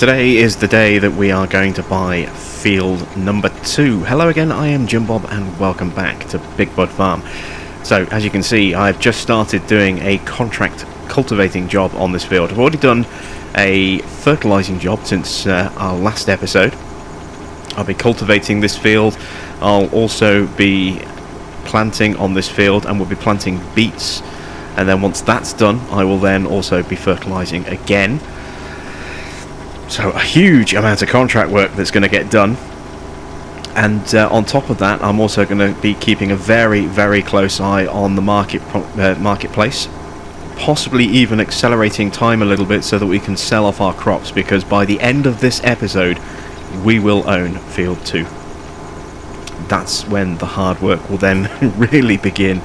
Today is the day that we are going to buy field number 2. Hello again, I am Jim Bob and welcome back to Big Bud Farm. So as you can see, I've just started doing a contract cultivating job on this field. I've already done a fertilizing job since our last episode. I'll be cultivating this field. I'll also be planting on this field, and we'll be planting beets, and then once that's done I will then also be fertilizing again. So a huge amount of contract work that's going to get done, and on top of that I'm also going to be keeping a very close eye on the marketplace, possibly even accelerating time a little bit so that we can sell off our crops, because by the end of this episode we will own field 2. That's when the hard work will then really begin,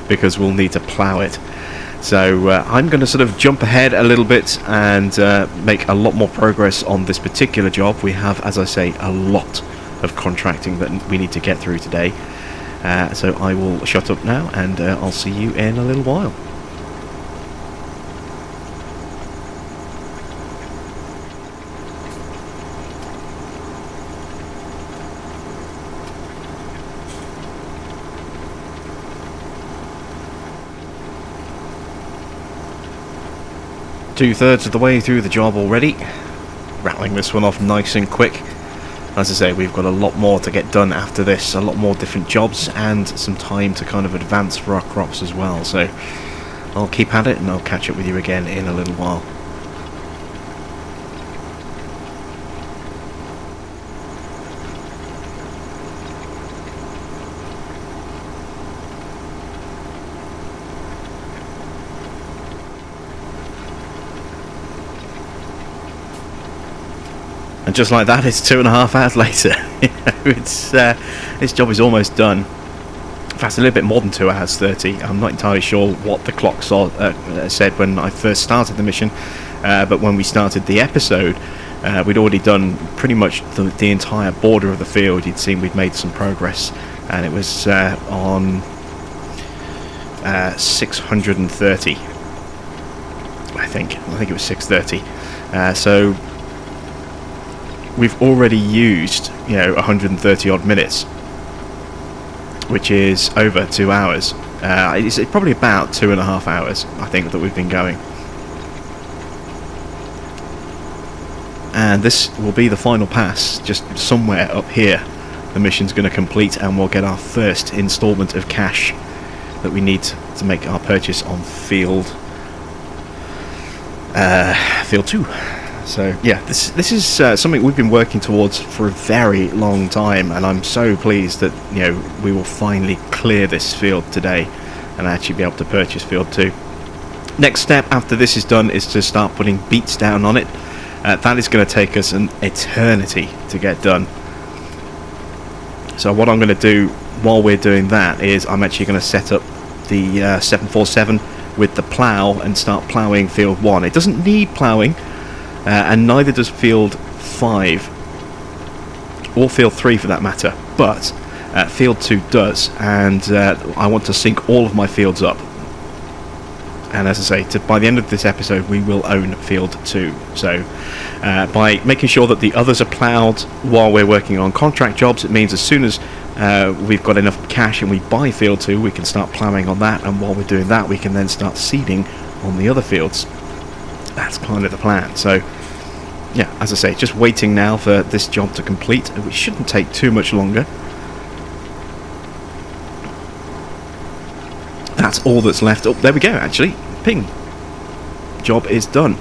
because we'll need to plough it. So I'm going to sort of jump ahead a little bit and make a lot more progress on this particular job. We have, as I say, a lot of contracting that we need to get through today. So I will shut up now, and I'll see you in a little while. Two-thirds of the way through the job already, rattling this one off nice and quick. As I say, we've got a lot more to get done after this, a lot more different jobs and some time to kind of advance for our crops as well. So I'll keep at it and I'll catch up with you again in a little while. And just like that, it's 2.5 hours later. This job is almost done. In fact, a little bit more than 2 hours 30. I'm not entirely sure what the clock said when I first started the mission, but when we started the episode, we'd already done pretty much the entire border of the field. You'd seen we'd made some progress, and it was on 630. I think it was 630. So we've already used, 130 odd minutes, which is over 2 hours. It's probably about 2.5 hours, I think, that we've been going. And this will be the final pass, just somewhere up here. The mission's going to complete, and we'll get our first instalment of cash that we need to make our purchase on field 2. So yeah, this is something we've been working towards for a very long time, and I'm so pleased that we will finally clear this field today and actually be able to purchase field 2. Next step after this is done is to start putting beets down on it. That is going to take us an eternity to get done. So what I'm going to do while we're doing that is I'm actually going to set up the 747 with the plough and start ploughing field 1. It doesn't need ploughing. And neither does field 5 or field 3 for that matter, but field 2 does, and I want to sync all of my fields up. And as I say, by the end of this episode we will own field 2. So by making sure that the others are ploughed while we're working on contract jobs, it means as soon as we've got enough cash and we buy field 2, we can start ploughing on that, and while we're doing that we can then start seeding on the other fields. That's kind of the plan. So yeah, as I say, just waiting now for this job to complete, which shouldn't take too much longer. That's all that's left. Oh, there we go, actually. Ping. Job is done.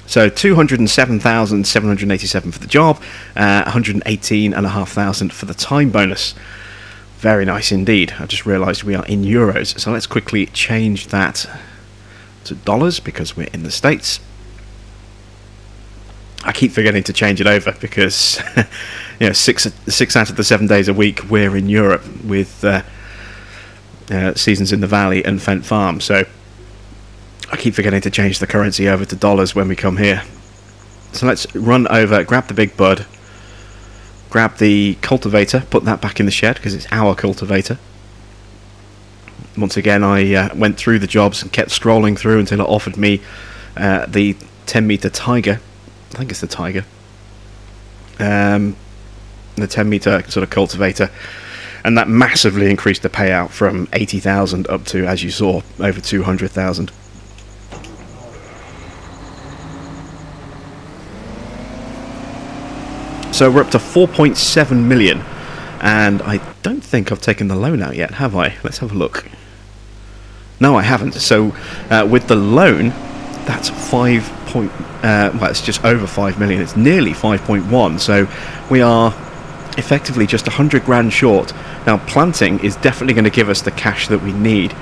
So 207,787 for the job, 118,500 for the time bonus. Very nice indeed. I just realised we are in euros, so let's quickly change that to dollars because we're in the States. I keep forgetting to change it over because 6 out of the 7 days a week we're in Europe with Seasons in the Valley and Fent Farm, so I keep forgetting to change the currency over to dollars when we come here. So let's run over, grab the big bud, grab the cultivator, put that back in the shed because it's our cultivator. Once again, I went through the jobs and kept scrolling through until it offered me the 10-meter Tiger, I think it's the Tiger, the 10-meter sort of cultivator, and that massively increased the payout from 80,000 up to, as you saw, over 200,000. So we're up to 4.7 million, and I don't think I've taken the loan out yet, have I? Let's have a look. No, I haven't. So with the loan, that's well, it's just over 5 million. It's nearly 5.1. So we are effectively just 100 grand short. Now, planting is definitely going to give us the cash that we need.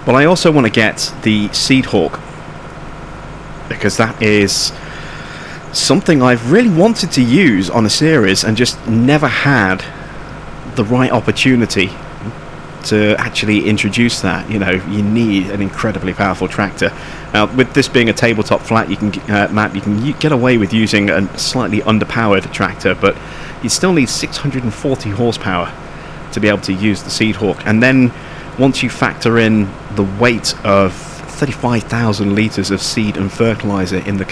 But I also want to get the Seed Hawk, because that is something I've really wanted to use on a series and just never had the right opportunity to actually introduce that. You know, you need an incredibly powerful tractor. Now, with this being a tabletop flat, you can map, you can get away with using a slightly underpowered tractor, but you still need 640 horsepower to be able to use the Seed Hawk. And then once you factor in the weight of 35,000 litres of seed and fertilizer in the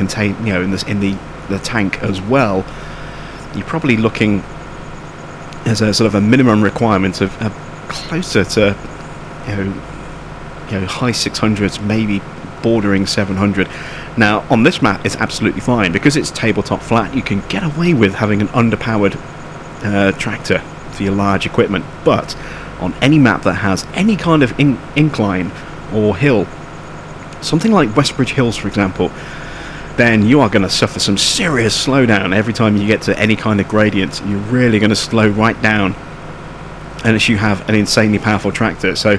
the tank as well, you're probably looking as a sort of a minimum requirement of closer to high 600s, maybe bordering 700. Now on this map it's absolutely fine because it's tabletop flat. You can get away with having an underpowered tractor for your large equipment, but on any map that has any kind of incline or hill, something like Westbridge Hills for example, then you are going to suffer some serious slowdown every time you get to any kind of gradient. You're really going to slow right down unless you have an insanely powerful tractor. So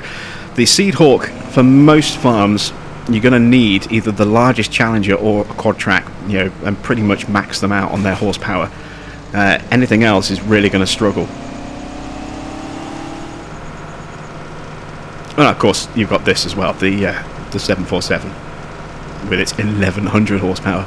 the Seed Hawk, for most farms, you're going to need either the largest Challenger or a quad track, and pretty much max them out on their horsepower. Anything else is really going to struggle. And of course you've got this as well, the 747 with its 1100 horsepower.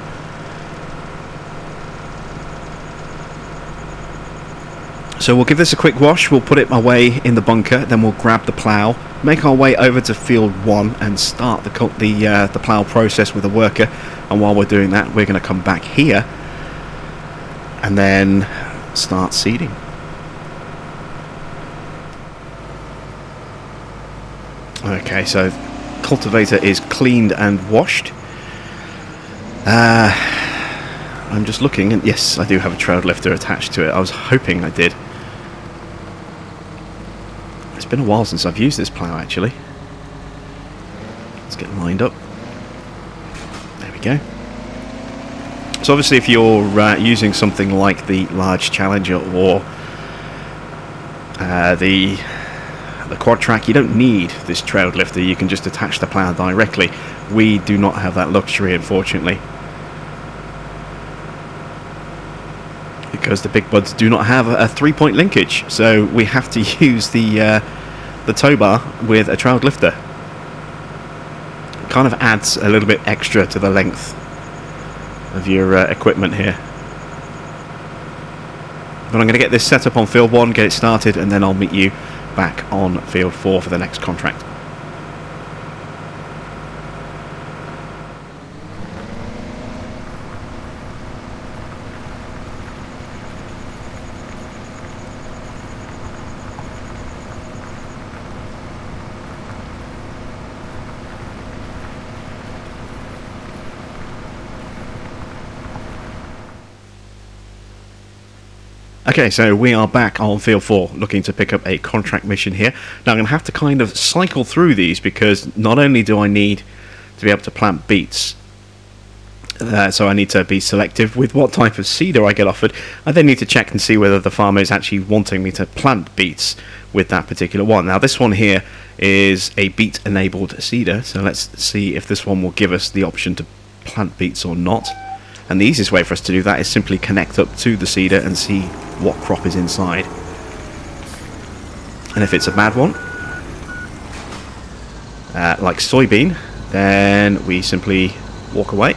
So we'll give this a quick wash, we'll put it away in the bunker, then we'll grab the plough, make our way over to field 1 and start the plough process with a worker. And while we're doing that, we're going to come back here and then start seeding. Okay, so cultivator is cleaned and washed. I'm just looking, and yes, I do have a trailed lifter attached to it. I was hoping I did. It's been a while since I've used this plough actually. Let's get lined up. There we go. So obviously if you're using something like the large Challenger or the quad track, you don't need this trailed lifter. You can just attach the plough directly. We do not have that luxury, unfortunately, because the big buds do not have a 3-point linkage, so we have to use the tow bar with a trailed lifter. It kind of adds a little bit extra to the length of your equipment here. But I'm going to get this set up on field 1, get it started, and then I'll meet you back on field 4 for the next contract. Okay, so we are back on field 4, looking to pick up a contract mission here. Now I'm going to have to kind of cycle through these because not only do I need to be able to plant beets, so I need to be selective with what type of seeder I get offered. I then need to check and see whether the farmer is actually wanting me to plant beets with that particular one. Now this one here is a beet enabled seeder, so let's see if this one will give us the option to plant beets or not. And the easiest way for us to do that is simply connect up to the seeder and see what crop is inside. And if it's a bad one, like soybean, then we simply walk away,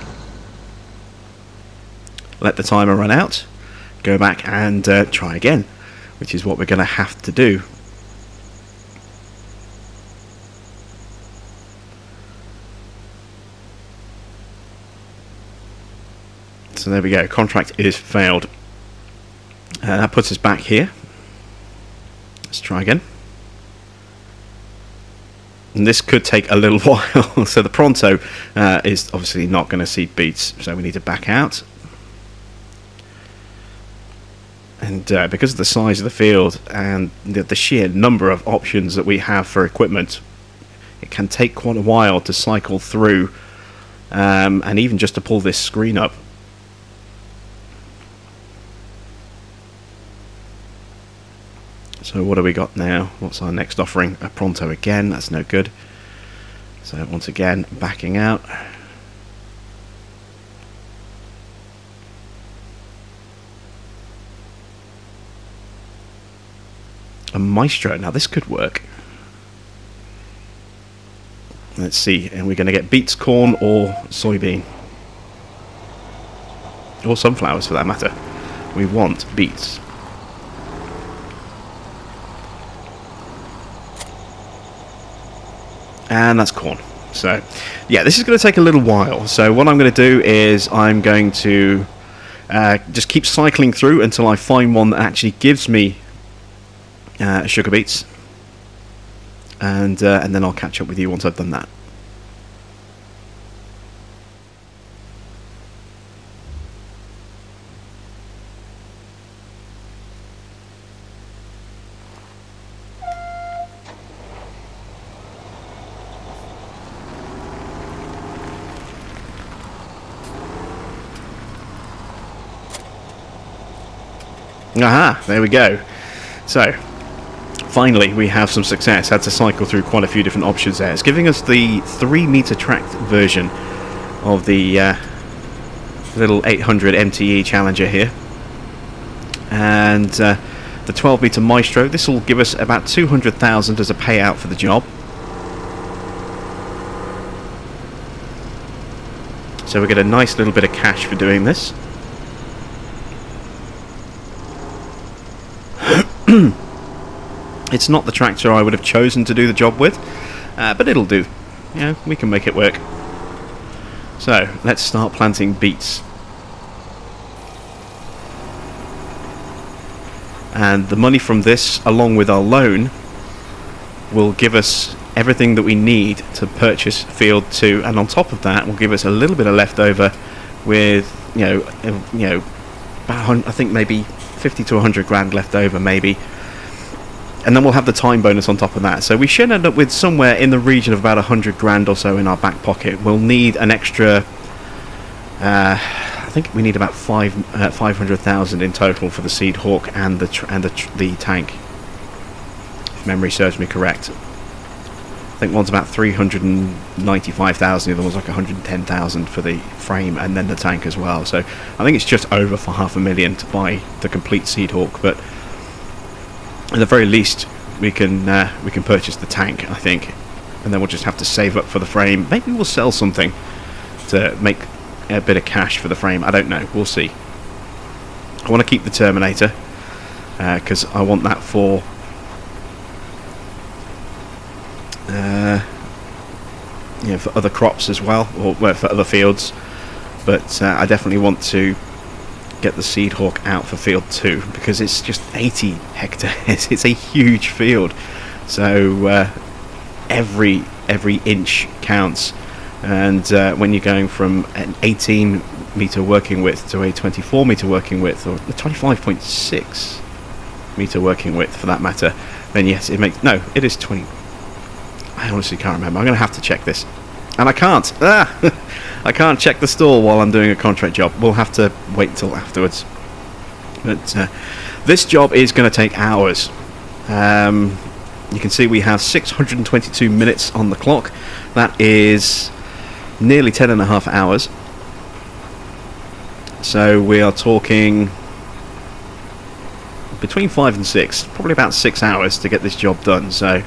let the timer run out, go back and try again, which is what we're going to have to do. So there we go, contract is failed. That puts us back here. Let's try again. And this could take a little while. So the Pronto is obviously not going to see beats, so we need to back out. And because of the size of the field and the sheer number of options that we have for equipment, it can take quite a while to cycle through and even just to pull this screen up. So what do we got now? What's our next offering? A Pronto again, that's no good. So once again, backing out. A Maestro, now this could work. Let's see, and we're going to get beets, corn or soybean. Or sunflowers for that matter. We want beets. And that's corn. So yeah, this is going to take a little while. So what I'm going to do is I'm going to just keep cycling through until I find one that actually gives me sugar beets, and then I'll catch up with you once I've done that. Aha, there we go. So finally we have some success. Had to cycle through quite a few different options there. It's giving us the 3-meter tracked version of the little 800 MTE Challenger here, and the 12-meter Maestro. This will give us about 200,000 as a payout for the job. So we get a nice little bit of cash for doing this. It's not the tractor I would have chosen to do the job with, but it'll do. Yeah, we can make it work. So let's start planting beets. And the money from this, along with our loan, will give us everything that we need to purchase Field 2, and on top of that will give us a little bit of leftover with, about I think maybe 50 to 100 grand left over maybe, and then we'll have the time bonus on top of that. So we should end up with somewhere in the region of about 100 grand or so in our back pocket. We'll need an extra I think we need about 500,000 in total for the Seed Hawk and the tank, if memory serves me correct. I think one's about 395,000, the other one's like 110,000 for the frame and then the tank as well. So I think it's just over for $500,000 to buy the complete Seed Hawk, but at the very least we can purchase the tank, I think, and then we'll just have to save up for the frame. Maybe we'll sell something to make a bit of cash for the frame. I don't know, we'll see. I want to keep the Terminator because I want that for for other crops as well, or for other fields, but I definitely want to get the Seed Hawk out for Field 2 because it's just 80 hectares. It's a huge field, so every inch counts, and when you're going from an 18 meter working width to a 24 meter working width, or a 25.6 meter working width for that matter, then yes, it makes, no, it is 20. I honestly can't remember. I'm going to have to check this. And I can't. I can't check the stall while I'm doing a contract job. We'll have to wait until afterwards. But this job is going to take hours. You can see we have 622 minutes on the clock. That is nearly 10.5 hours. So we are talking between 5 and 6, probably about 6 hours to get this job done. So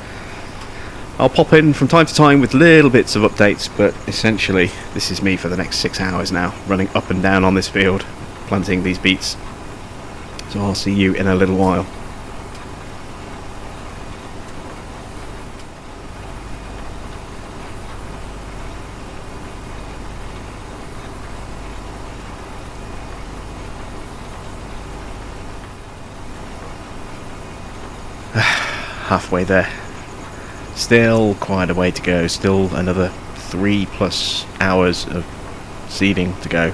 I'll pop in from time to time with little bits of updates, but essentially this is me for the next 6 hours now, running up and down on this field, planting these beets. So I'll see you in a little while. Halfway there. Still quite a way to go. Still another 3+ hours of seeding to go.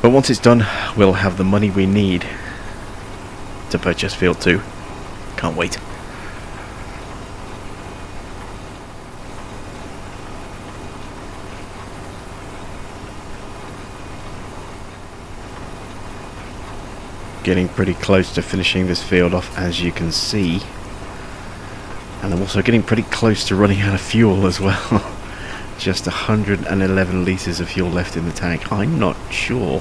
But once it's done, we'll have the money we need to purchase Field 2. Can't wait. Getting pretty close to finishing this field off, as you can see. And I'm also getting pretty close to running out of fuel as well. Just 111 litres of fuel left in the tank. I'm not sure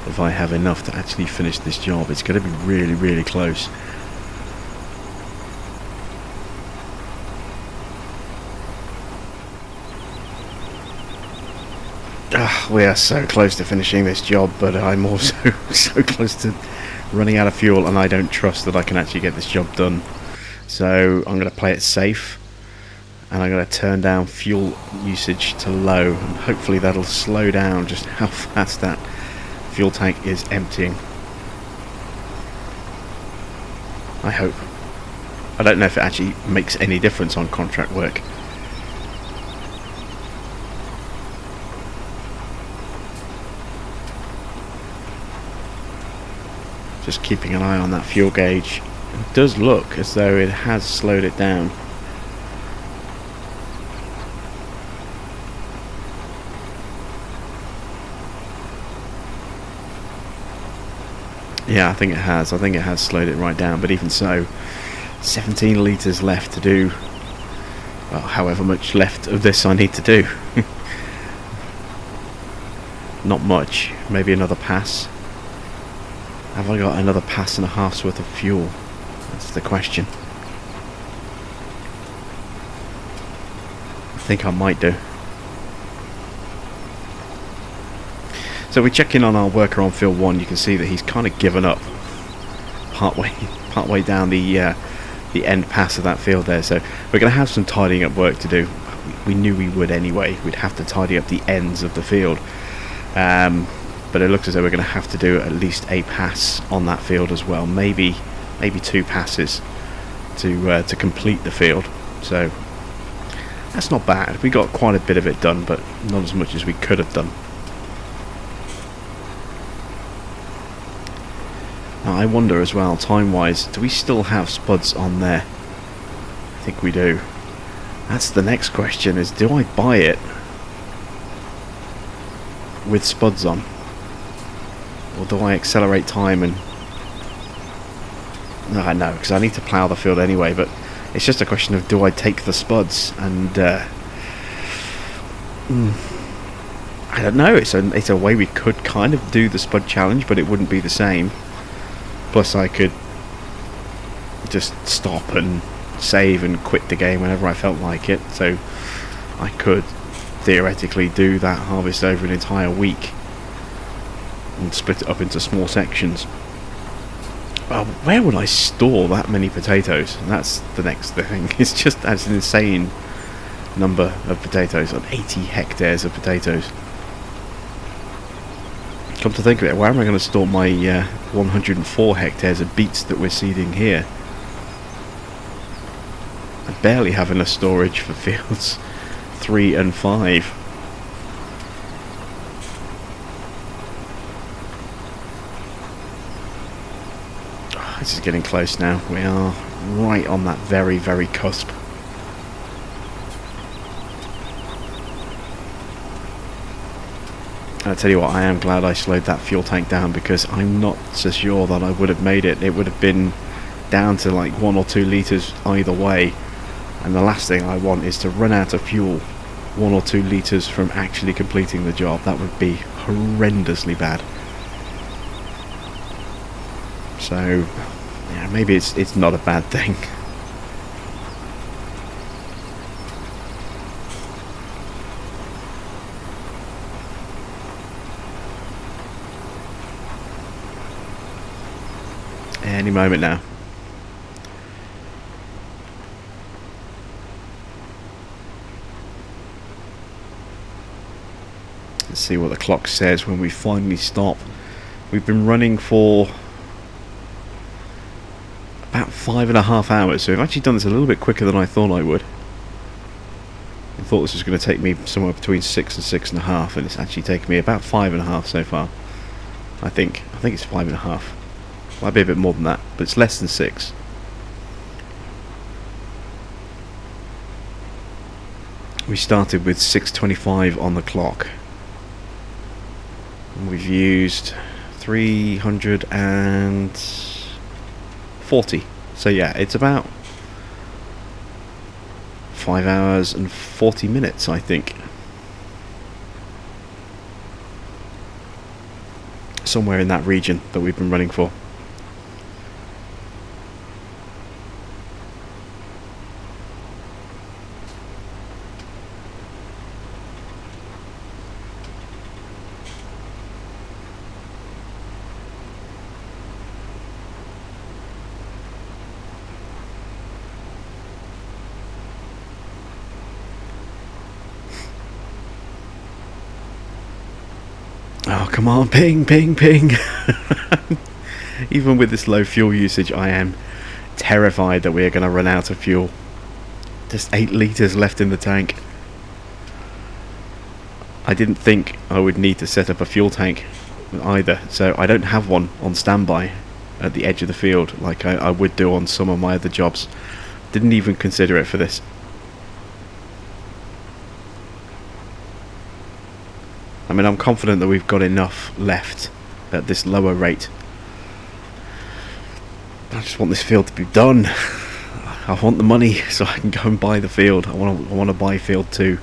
if I have enough to actually finish this job. It's going to be really, really close. We are so close to finishing this job, but I'm also so close to running out of fuel, and I don't trust that I can actually get this job done. So I'm going to play it safe, and I'm going to turn down fuel usage to low, and hopefully that'll slow down just how fast that fuel tank is emptying. I hope. I don't know if it actually makes any difference on contract work. Just keeping an eye on that fuel gauge. It does look as though it has slowed it down. Yeah, I think it has. I think it has slowed it right down. But even so, 17 litres left to do. Well, however much left of this I need to do. Not much. Maybe another pass. Have I got another pass and a half's worth of fuel? That's the question. I think I might do. So we check in on our worker on field 1. You can see that he's kind of given up partway down the end pass of that field there. So we're going to have some tidying up work to do. We knew we would anyway. We'd have to tidy up the ends of the field. But it looks as though we're going to have to do at least a pass on that field as well. Maybe 2 passes to complete the field. So that's not bad. We got quite a bit of it done, but not as much as we could have done. Now I wonder as well, time-wise, do we still have spuds on there? I think we do. That's the next question: is do I buy it with spuds on? Or do I accelerate time and... No, because I need to plough the field anyway, but it's just a question of do I take the spuds, and I don't know, it's a way we could kind of do the spud challenge, but it wouldn't be the same. Plus I could just stop and save and quit the game whenever I felt like it, so I could theoretically do that harvest over an entire week and split it up into small sections. Well, where would I store that many potatoes? That's the next thing. It's just that's an insane number of potatoes, on 80 hectares of potatoes. Come to think of it, where am I going to store my 104 hectares of beets that we're seeding here? I barely have enough storage for fields 3 and 5. This is getting close now. We are right on that very, very cusp. I tell you what, I am glad I slowed that fuel tank down, because I'm not so sure that I would have made it. It would have been down to like 1 or 2 litres either way, and the last thing I want is to run out of fuel 1 or 2 litres from actually completing the job. That would be horrendously bad. So yeah, maybe it's not a bad thing. Any moment now. Let's see what the clock says when we finally stop. We've been running for about 5.5 hours. So I've actually done this a little bit quicker than I thought I would. I thought this was going to take me somewhere between 6 and 6.5, and it's actually taken me about 5.5 so far. I think it's 5.5. Might be a bit more than that, but it's less than 6. We started with 6:25 on the clock. And we've used 340. So yeah, it's about 5 hours and 40 minutes, I think. Somewhere in that region that we've been running for. Oh, come on, ping, ping, ping. Even with this low fuel usage, I am terrified that we are going to run out of fuel. Just 8 litres left in the tank. I didn't think I would need to set up a fuel tank either, so I don't have one on standby at the edge of the field like I would do on some of my other jobs. Didn't even consider it for this. I mean, I'm confident that we've got enough left at this lower rate. I just want this field to be done. I want the money so I can go and buy the field. I want to buy field 2.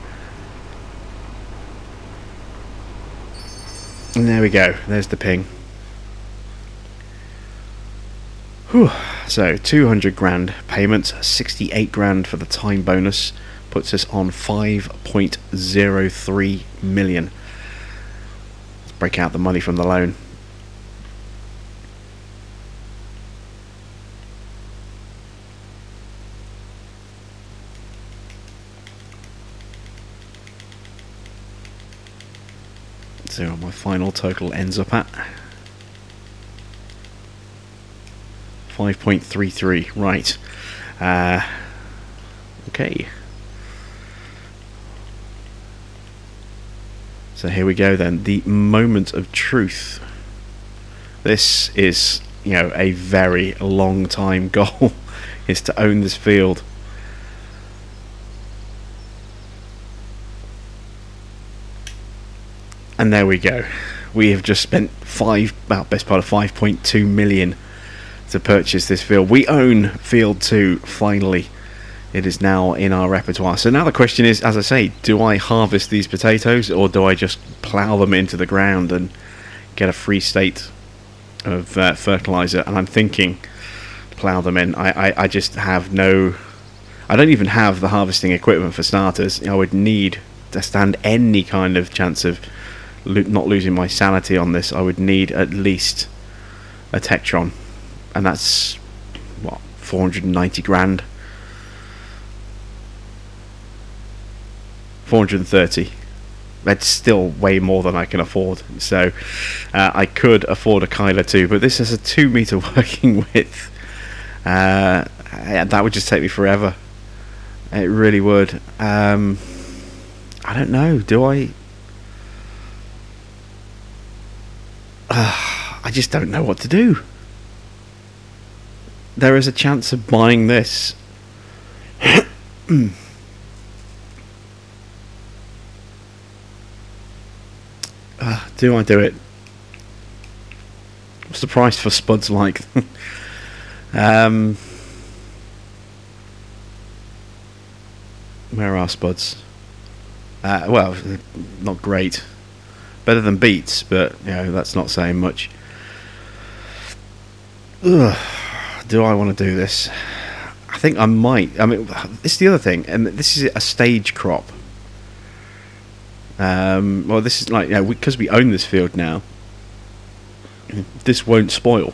And there we go. There's the ping. Whew. So 200 grand payment, 68 grand for the time bonus, puts us on 5.03 million. Break out the money from the loan. So my final total ends up at 5.33. Right. Okay. So here we go then, the moment of truth. This is, you know, a very long time goal, is to own this field. And there we go. We have just spent best part of 5.2 million to purchase this field. We own field 2 finally. It is now in our repertoire. So now the question is, as I say, do I harvest these potatoes or do I just plough them into the ground and get a free state of fertilizer? And I'm thinking plough them in. I just have no... I don't even have the harvesting equipment for starters. I would need to stand any kind of chance of not losing my sanity on this. I would need at least a Tektron. And that's, what, 490 grand? 430. That's still way more than I can afford. So I could afford a Kyler 2, but this has a 2 meter working width. That would just take me forever. It really would. I don't know. Do I? I just don't know what to do. There is a chance of buying this. Do I do it? What's the price for spuds like? Where are spuds? Well, not great. Better than beets, but you know, that's not saying much. Ugh, do I want to do this? I think I might. I mean, this is the other thing, and this is a stage crop. Well, this is like, you know, because we own this field now, this won't spoil.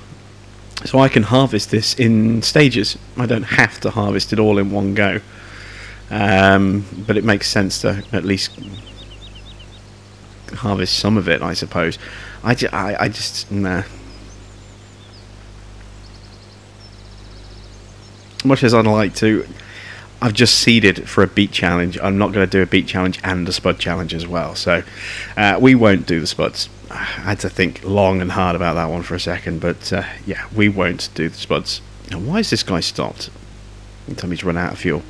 So I can harvest this in stages. I don't have to harvest it all in one go. But it makes sense to at least harvest some of it, I suppose. I just nah. much as I'd like to, I've just seeded for a beat challenge. I'm not going to do a beat challenge and a spud challenge as well, so we won't do the spuds. I had to think long and hard about that one for a second, but yeah, we won't do the spuds. Now, why is this guy stopped? Tell me he's run out of fuel.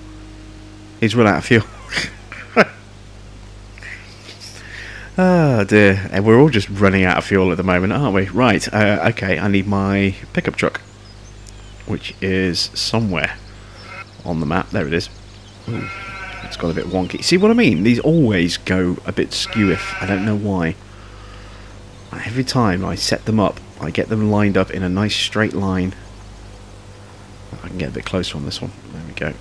He's run out of fuel. Oh dear, and we're all just running out of fuel at the moment, aren't we? Right, okay, I need my pickup truck, which is somewhere on the map. There it is. Ooh, it's got a bit wonky. See what I mean? These always go a bit skew-if. I don't know why. Every time I set them up, I get them lined up in a nice straight line. I can get a bit closer on this one. There we go.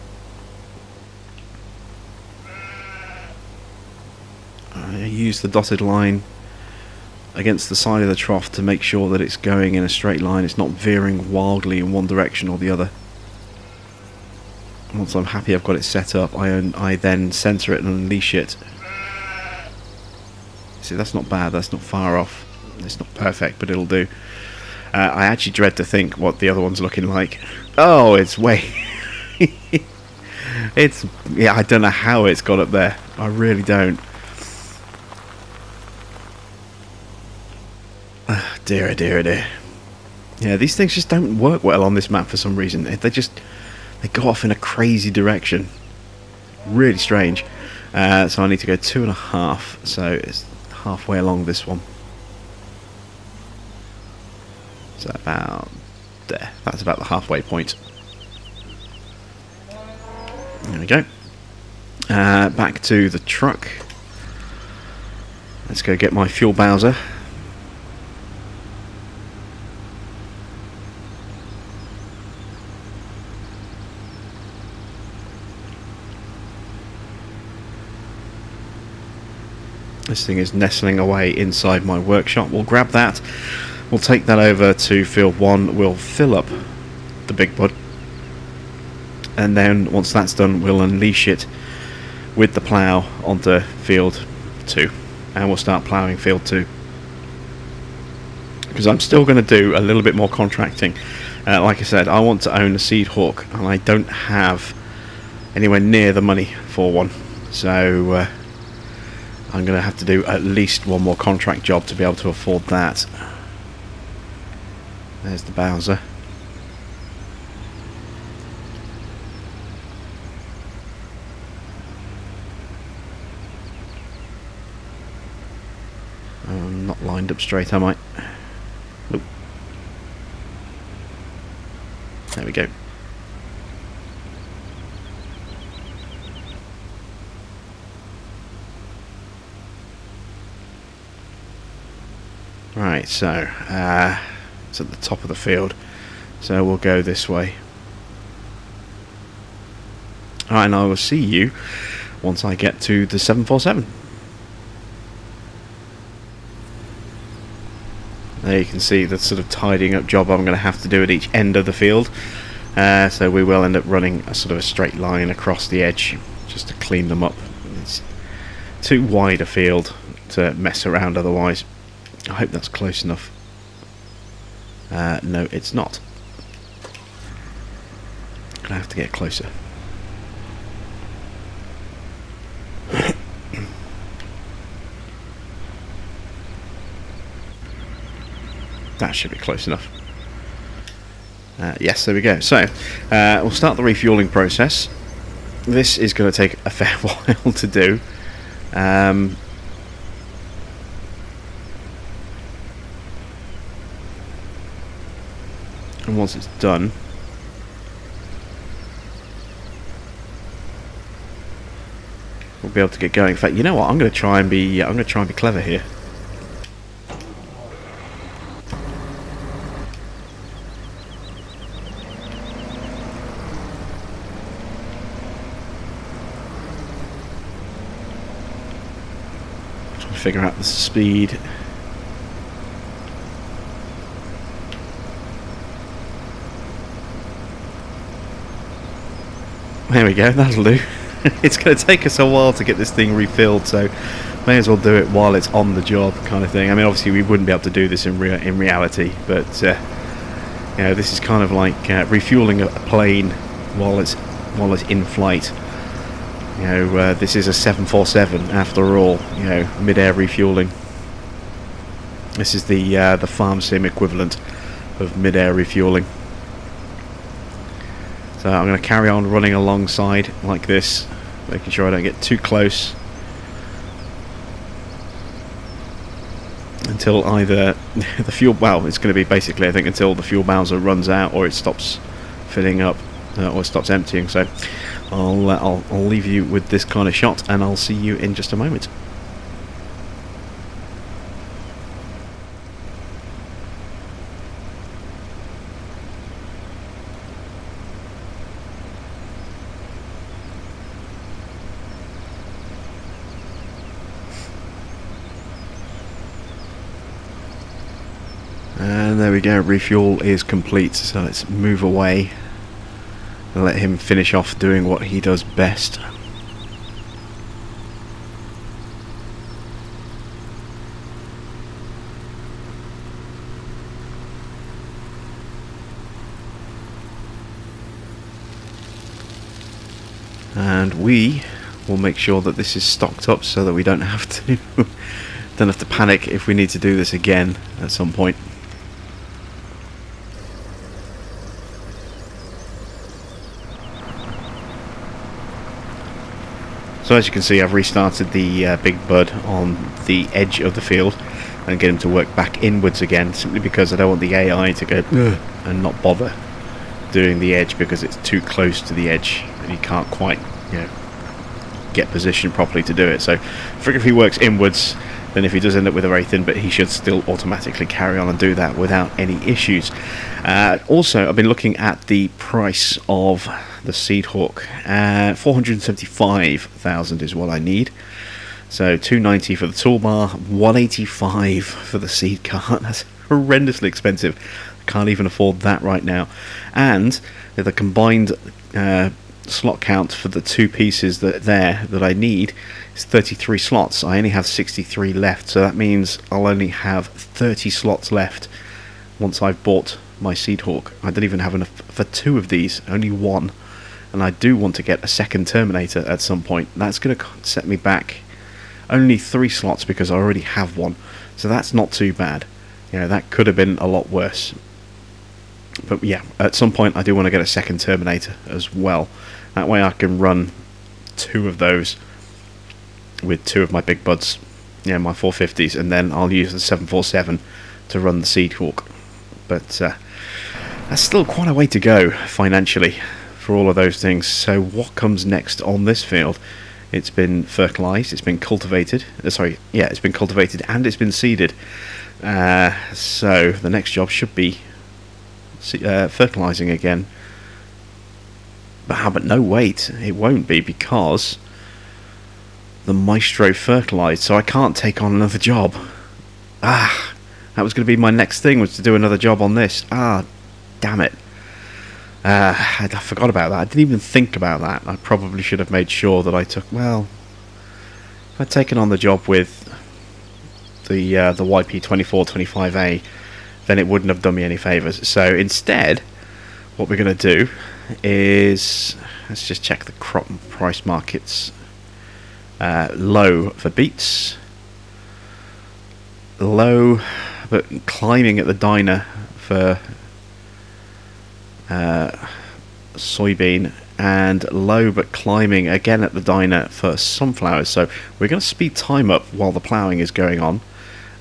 I use the dotted line against the side of the trough to make sure that it's going in a straight line. It's not veering wildly in one direction or the other. Once I'm happy I've got it set up, I then center it and unleash it. See, that's not bad, that's not far off. It's not perfect, but it'll do. I actually dread to think what the other one's looking like. Oh, it's way... it's... yeah, I don't know how it's got up there. I really don't. Oh, dear, oh dear, oh dear. Yeah, these things just don't work well on this map for some reason. They go off in a crazy direction. Really strange. So I need to go 2.5. So it's halfway along this one. So about there. That's about the halfway point. There we go. Back to the truck. Let's go get my fuel bowser. This thing is nestling away inside my workshop. We'll grab that. We'll take that over to field 1. We'll fill up the big bud. And then once that's done, we'll unleash it with the plough onto field 2. And we'll start ploughing field 2. Because I'm still going to do a little bit more contracting. Like I said, I want to own a seed hawk. And I don't have anywhere near the money for one. So... I'm going to have to do at least one more contract job to be able to afford that. There's the Bowser. I'm not lined up straight, am I? Nope. There we go. Right, so it's at the top of the field, so we'll go this way. Alright, and I will see you once I get to the 747. There you can see the sort of tidying up job I'm going to have to do at each end of the field. So we will end up running a sort of a straight line across the edge just to clean them up. It's too wide a field to mess around otherwise. I hope that's close enough. No, it's not. Gonna have to get closer. That should be close enough. Yes, there we go. So, we'll start the refueling process. This is going to take a fair while to do. And once it's done, we'll be able to get going. In fact, you know what? I'm going to try and be clever here. Try to figure out the speed. There we go, that'll do. It's going to take us a while to get this thing refilled, so may as well do it while it's on the job, kind of thing. I mean, obviously we wouldn't be able to do this in reality, but you know, this is kind of like refueling a plane while it's in flight. You know, this is a 747 after all. You know, mid-air refueling. This is the farm sim equivalent of mid-air refueling. So I'm going to carry on running alongside like this, making sure I don't get too close until either the fuel, well, it's going to be basically, I think, until the fuel bowser runs out or it stops filling up or stops emptying. So I'll leave you with this kind of shot, and I'll see you in just a moment. And there we go, refuel is complete, so let's move away and let him finish off doing what he does best. And we will make sure that this is stocked up so that we don't have to panic if we need to do this again at some point. So as you can see, I've restarted the Big Bud on the edge of the field and get him to work back inwards again, simply because I don't want the AI to go ugh, and not bother doing the edge because it's too close to the edge and he can't quite, you know, get positioned properly to do it. So I figure if he works inwards, then if he does end up with a very thin bit, he should still automatically carry on and do that without any issues. Also, I've been looking at the price of the Seed Hawk. 475,000 is what I need. So 290 for the toolbar, 185 for the seed cart. That's horrendously expensive. I can't even afford that right now. And the combined slot count for the two pieces that I need is 33 slots. I only have 63 left, so that means I'll only have 30 slots left once I've bought my Seed Hawk. I don't even have enough for two of these, only one. And I do want to get a second Terminator at some point. That's going to set me back only 3 slots because I already have one. So that's not too bad. You know, that could have been a lot worse. But yeah, at some point I do want to get a second Terminator as well. That way I can run 2 of those with 2 of my Big Buds, yeah, my 450s, and then I'll use the 747 to run the Seed Hawk. But that's still quite a way to go financially for all of those things. So what comes next on this field? It's been fertilized, it's been cultivated, it's been cultivated and it's been seeded. So the next job should be fertilizing again. But no, wait, it won't be, because the Maestro fertilized, so I can't take on another job. That was going to be my next thing, was to do another job on this. Damn it. I forgot about that. I didn't even think about that. I probably should have made sure that I took, well, if I'd taken on the job with the YP2425A, then it wouldn't have done me any favours. So instead, what we're going to do is, let's just check the crop price markets. Low for beets, low but climbing at the diner for soybean, and low but climbing again at the diner for sunflowers. So we're going to speed time up while the ploughing is going on,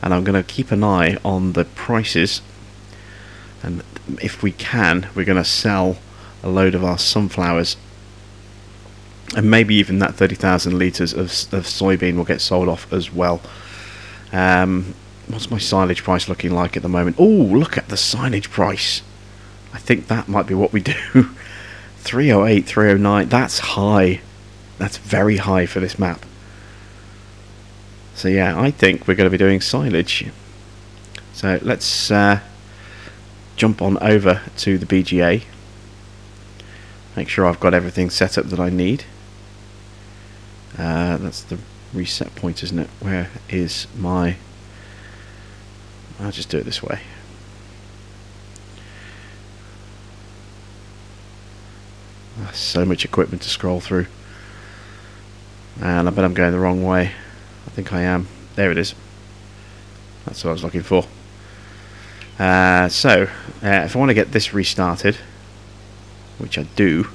and I'm going to keep an eye on the prices, and if we can, we're going to sell a load of our sunflowers, and maybe even that 30,000 litres of soybean will get sold off as well. What's my silage price looking like at the moment? Oh, look at the silage price. I think that might be what we do. 308, 309, that's high. That's very high for this map. So yeah, I think we're going to be doing silage. So let's jump on over to the BGA. Make sure I've got everything set up that I need. That's the reset point, isn't it? Where is my... I'll just do it this way. So much equipment to scroll through. And I bet I'm going the wrong way. I think I am. There it is. That's what I was looking for. So, if I want to get this restarted, which I do,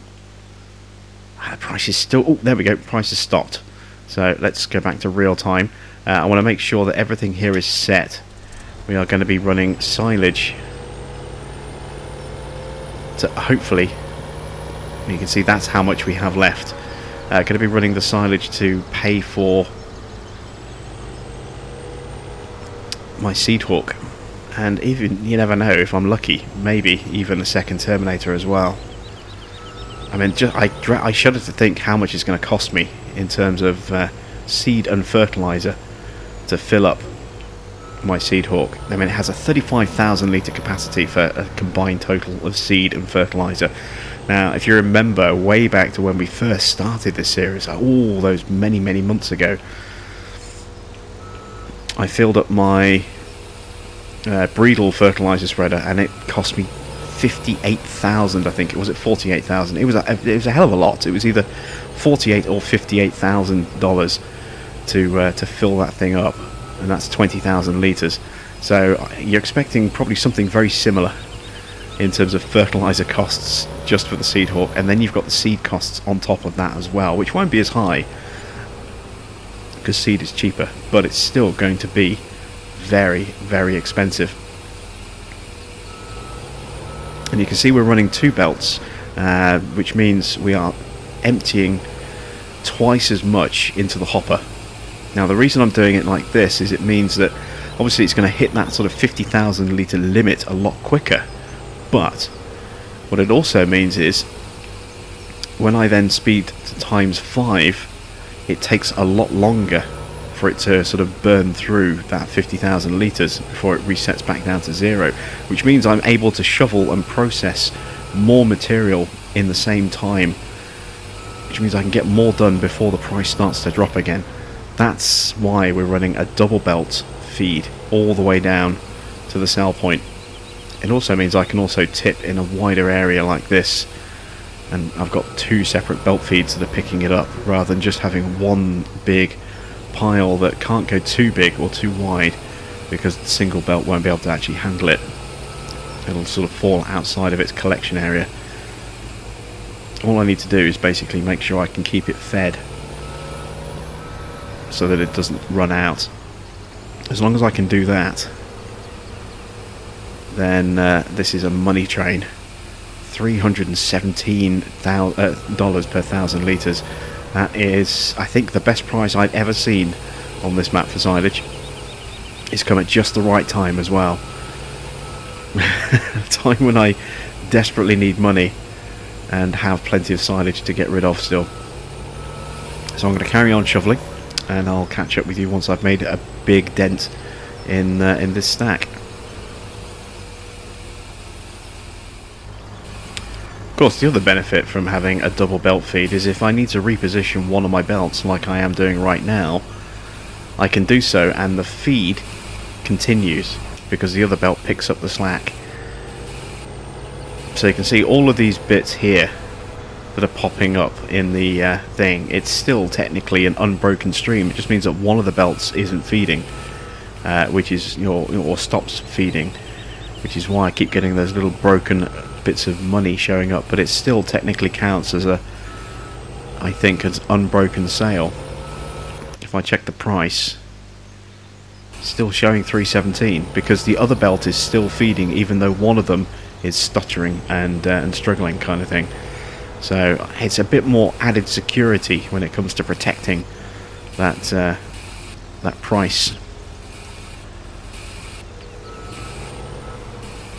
the price is still... Oh, there we go. Price is stopped. So, let's go back to real time. I want to make sure that everything here is set. We are going to be running silage to hopefully... You can see that's how much we have left. Going to be running the silage to pay for my Seed Hawk, and even, you never know, if I'm lucky, maybe even a second Terminator as well. I mean, I shudder to think how much it's going to cost me in terms of seed and fertilizer to fill up my Seed Hawk. I mean, it has a 35,000 litre capacity for a combined total of seed and fertilizer. Now, if you remember way back to when we first started this series, all those many months ago, I filled up my Breedle fertilizer spreader, and it cost me 58,000. I think it was at 48,000. It was a hell of a lot. It was either 48 or 58,000 dollars to fill that thing up, and that's 20,000 liters. So you're expecting probably something very similar in terms of fertilizer costs just for the Seed Hawk, and then you've got the seed costs on top of that as well, which won't be as high because seed is cheaper, but it's still going to be very expensive. And you can see we're running 2 belts, which means we are emptying twice as much into the hopper. Now, the reason I'm doing it like this is it means that obviously it's going to hit that sort of 50,000 litre limit a lot quicker. But what it also means is when I then speed to ×5, it takes a lot longer for it to sort of burn through that 50,000 litres before it resets back down to 0, which means I'm able to shovel and process more material in the same time, which means I can get more done before the price starts to drop again. That's why we're running a double belt feed all the way down to the sell point. It also means I can also tip in a wider area like this, and I've got 2 separate belt feeds that are picking it up, rather than just having one big pile that can't go too big or too wide, because the single belt won't be able to actually handle it. It'll sort of fall outside of its collection area. All I need to do is basically make sure I can keep it fed so that it doesn't run out. As long as I can do that, then this is a money train. $317 per 1,000 litres. That is, I think, the best price I've ever seen on this map for silage. It's come at just the right time as well. A time when I desperately need money and have plenty of silage to get rid of still. So I'm going to carry on shoveling, and I'll catch up with you once I've made a big dent in this stack. Of course, the other benefit from having a double belt feed is if I need to reposition one of my belts like I am doing right now, I can do so and the feed continues because the other belt picks up the slack. So you can see all of these bits here that are popping up in the thing. It's still technically an unbroken stream. It just means that one of the belts isn't feeding, which is or stops feeding, which is why I keep getting those little broken bits of money showing up, but it still technically counts as I think, as unbroken sale. If I check the price, still showing 317 because the other belt is still feeding, even though one of them is stuttering and struggling, kind of thing. So it's a bit more added security when it comes to protecting that price.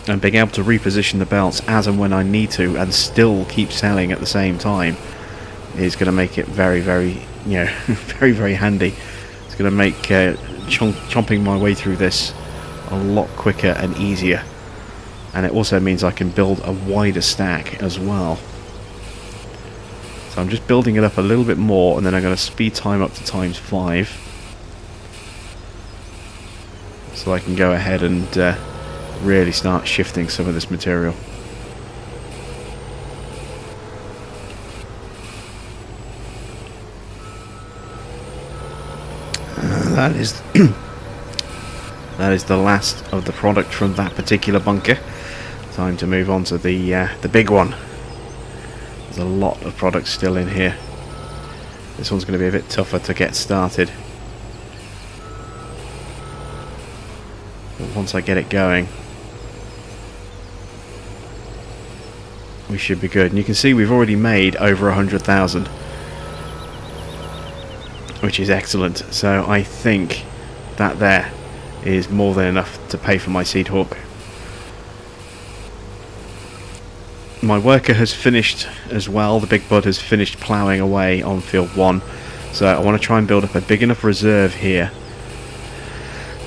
And being able to reposition the belts as and when I need to and still keep selling at the same time is going to make it very very handy. It's going to make chomping my way through this a lot quicker and easier, and it also means I can build a wider stack as well. So I'm just building it up a little bit more, and then I'm going to speed time up to ×5 so I can go ahead and really start shifting some of this material. that is that is the last of the product from that particular bunker. Time to move on to the big one. There's a lot of products still in here. This one's going to be a bit tougher to get started. But once I get it going, we should be good. And you can see we've already made over 100,000, which is excellent. So I think that there is more than enough to pay for my seed hawk. My worker has finished as well. The big bud has finished ploughing away on field 1, so I want to try and build up a big enough reserve here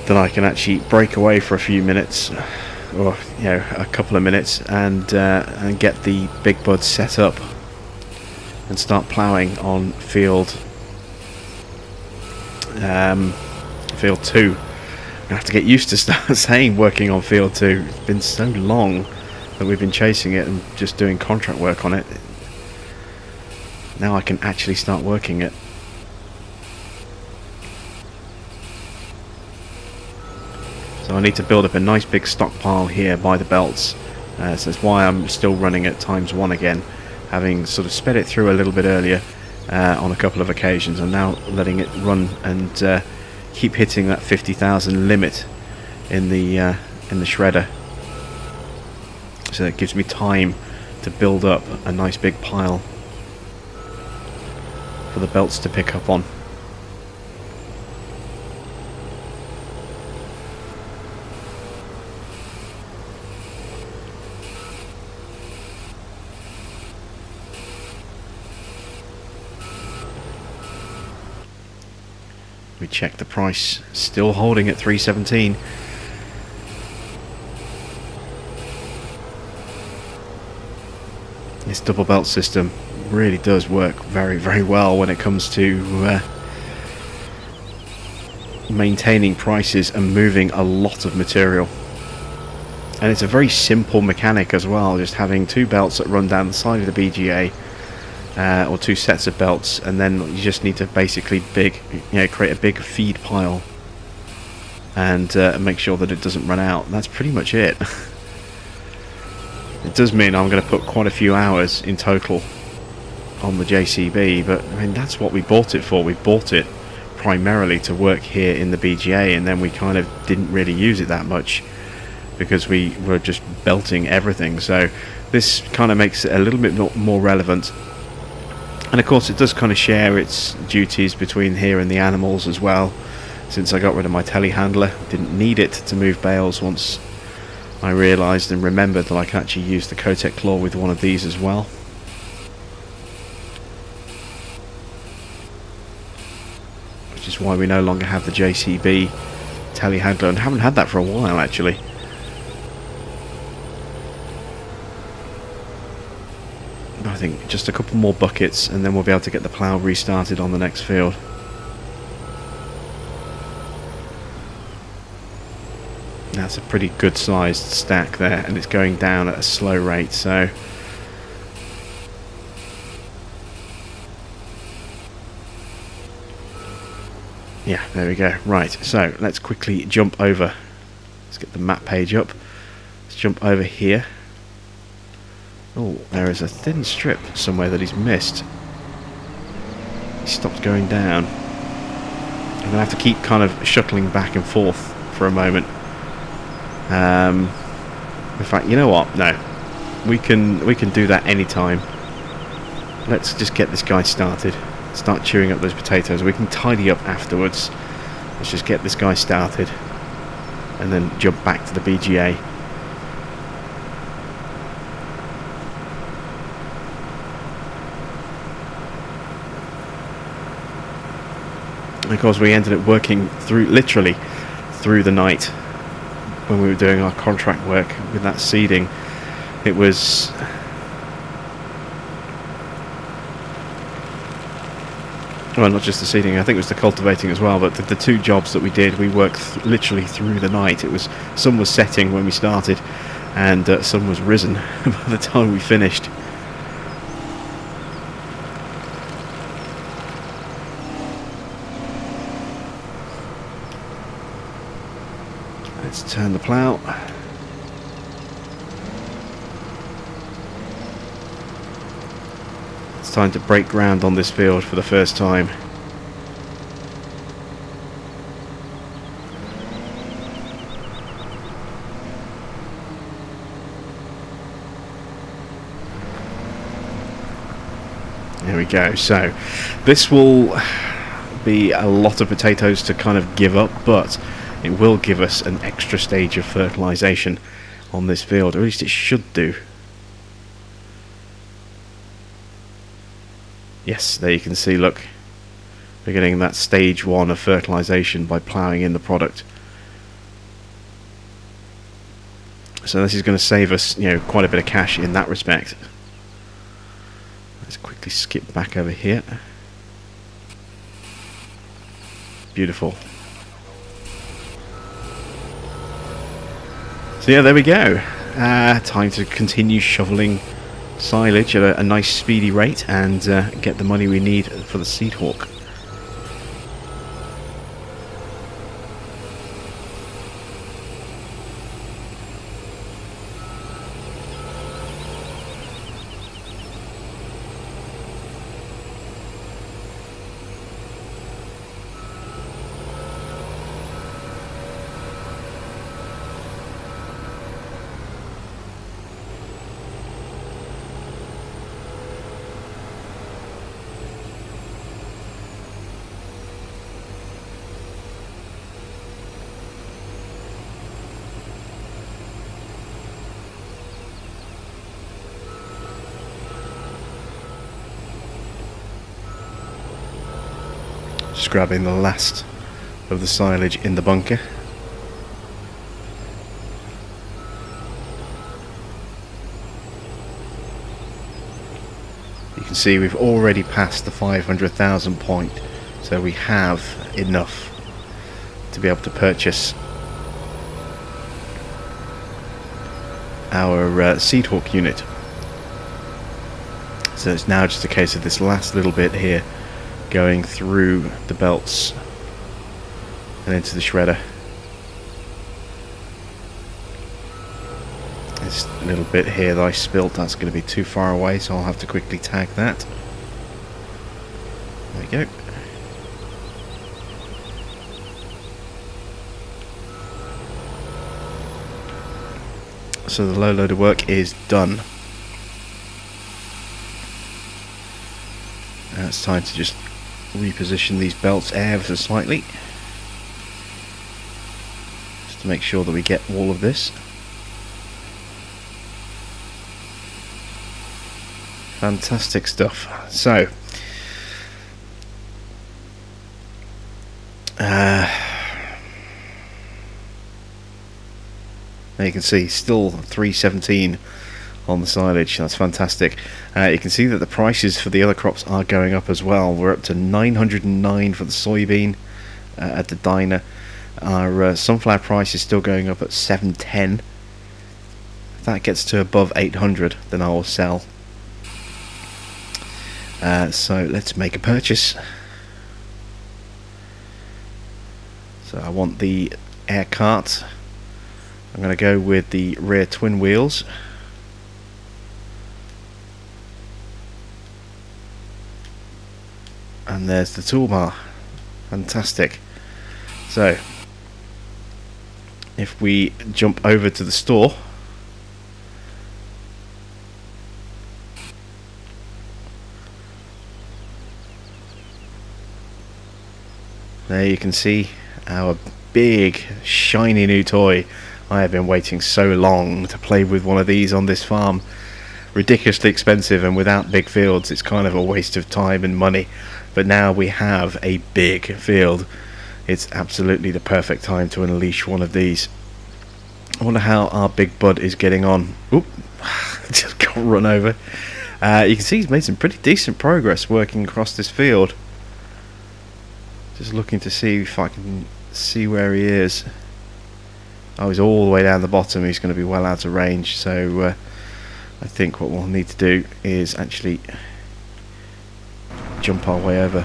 that I can actually break away for a few minutes, or a couple of minutes, and get the big bud set up and start ploughing on field 2. I have to get used to start saying working on field 2. It's been so long that we've been chasing it and just doing contract work on it. Now I can actually start working it. So I need to build up a nice big stockpile here by the belts. So that's why I'm still running at ×1 again, having sort of sped it through a little bit earlier on a couple of occasions. I'm now letting it run and keep hitting that 50,000 limit in the shredder. So that gives me time to build up a nice big pile for the belts to pick up on. We check the price, still holding at 317. This double belt system really does work very, very well when it comes to maintaining prices and moving a lot of material. And it's a very simple mechanic as well, just having 2 belts that run down the side of the BGA, or 2 sets of belts, and then you just need to basically create a big feed pile and make sure that it doesn't run out. That's pretty much it. It does mean I'm going to put quite a few hours in total on the JCB, but I mean that's what we bought it for. We bought it primarily to work here in the BGA, and then we kind of didn't really use it that much because we were just belting everything. So this kind of makes it a little bit more relevant, and of course it does kind of share its duties between here and the animals as well. Since I got rid of my telehandler, didn't need it to move bales once I realised and remembered that I can actually use the Kotek claw with one of these as well. Which is why we no longer have the JCB telehandler, and haven't had that for a while actually. But I think just a couple more buckets and then we'll be able to get the plough restarted on the next field. That's a pretty good sized stack there, and it's going down at a slow rate, so yeah, there we go. Right, so let's quickly jump over. Let's get the map page up. Let's jump over here. Oh, there is a thin strip somewhere that he's missed. He stopped going down. I'm going to have to keep kind of shuttling back and forth for a moment. In fact, you know what? No, we can do that anytime. Let's just get this guy started. Start chewing up those potatoes. We can tidy up afterwards. Let's just get this guy started, and then jump back to the BGA. And of course, we ended up working literally through the night. When we were doing our contract work with that seeding, it was well, not just the seeding, I think it was the cultivating as well, but the 2 jobs that we did, we worked literally through the night. It was, sun was setting when we started, and sun was risen by the time we finished. Let's turn the plough. It's time to break ground on this field for the first time. There we go. So this will be a lot of potatoes to kind of give up, but it will give us an extra stage of fertilisation on this field, or at least it should do. Yes, there you can see, look, we're getting that stage 1 of fertilisation by ploughing in the product. So this is going to save us, you know, quite a bit of cash in that respect. Let's quickly skip back over here. Beautiful. So yeah, there we go. Time to continue shoveling silage at a nice speedy rate and get the money we need for the seed hawk. Just grabbing the last of the silage in the bunker. You can see we've already passed the 500,000 point, so we have enough to be able to purchase our seed hawk unit. So it's now just a case of this last little bit here going through the belts and into the shredder. This little bit here that I spilt, that's going to be too far away, so I'll have to quickly tag that. There we go. So the low loader work is done. Now it's time to just reposition these belts ever so slightly, just to make sure that we get all of this. Fantastic stuff. So there you can see still 317 on the silage. That's fantastic. You can see that the prices for the other crops are going up as well. We're up to 909 for the soybean at the diner. Our sunflower price is still going up at 710. If that gets to above 800, then I will sell. So let's make a purchase. So I want the air cart. I'm going to go with the rear twin wheels. And there's the toolbar. Fantastic. So if we jump over to the store, there you can see our big shiny new toy. I have been waiting so long to play with one of these on this farm. Ridiculously expensive, and without big fields it's kind of a waste of time and money, but now we have a big field. It's absolutely the perfect time to unleash one of these. I wonder how our big bud is getting on. Oop, just got run over. You can see he's made some pretty decent progress working across this field. Just looking to see if I can see where he is. Oh, he's all the way down the bottom. He's going to be well out of range, so I think what we'll need to do is actually jump our way over.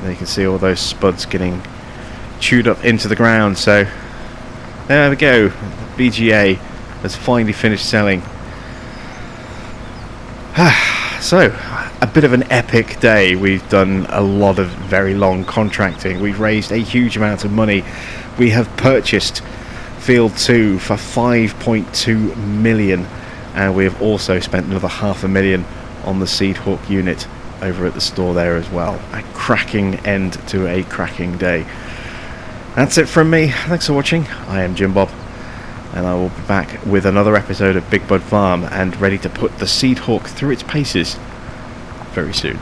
There you can see all those spuds getting chewed up into the ground, so There we go. BGA has finally finished selling. So, a bit of an epic day. We've done a lot of very long contracting. We've raised a huge amount of money. We have purchased Field 2 for 5.2 million, and we have also spent another $500,000 on the Seed Hawk unit over at the store there as well. A cracking end to a cracking day. That's it from me. Thanks for watching. I am Jim Bob, and I will be back with another episode of Big Bud Farm and ready to put the Seed Hawk through its paces very soon.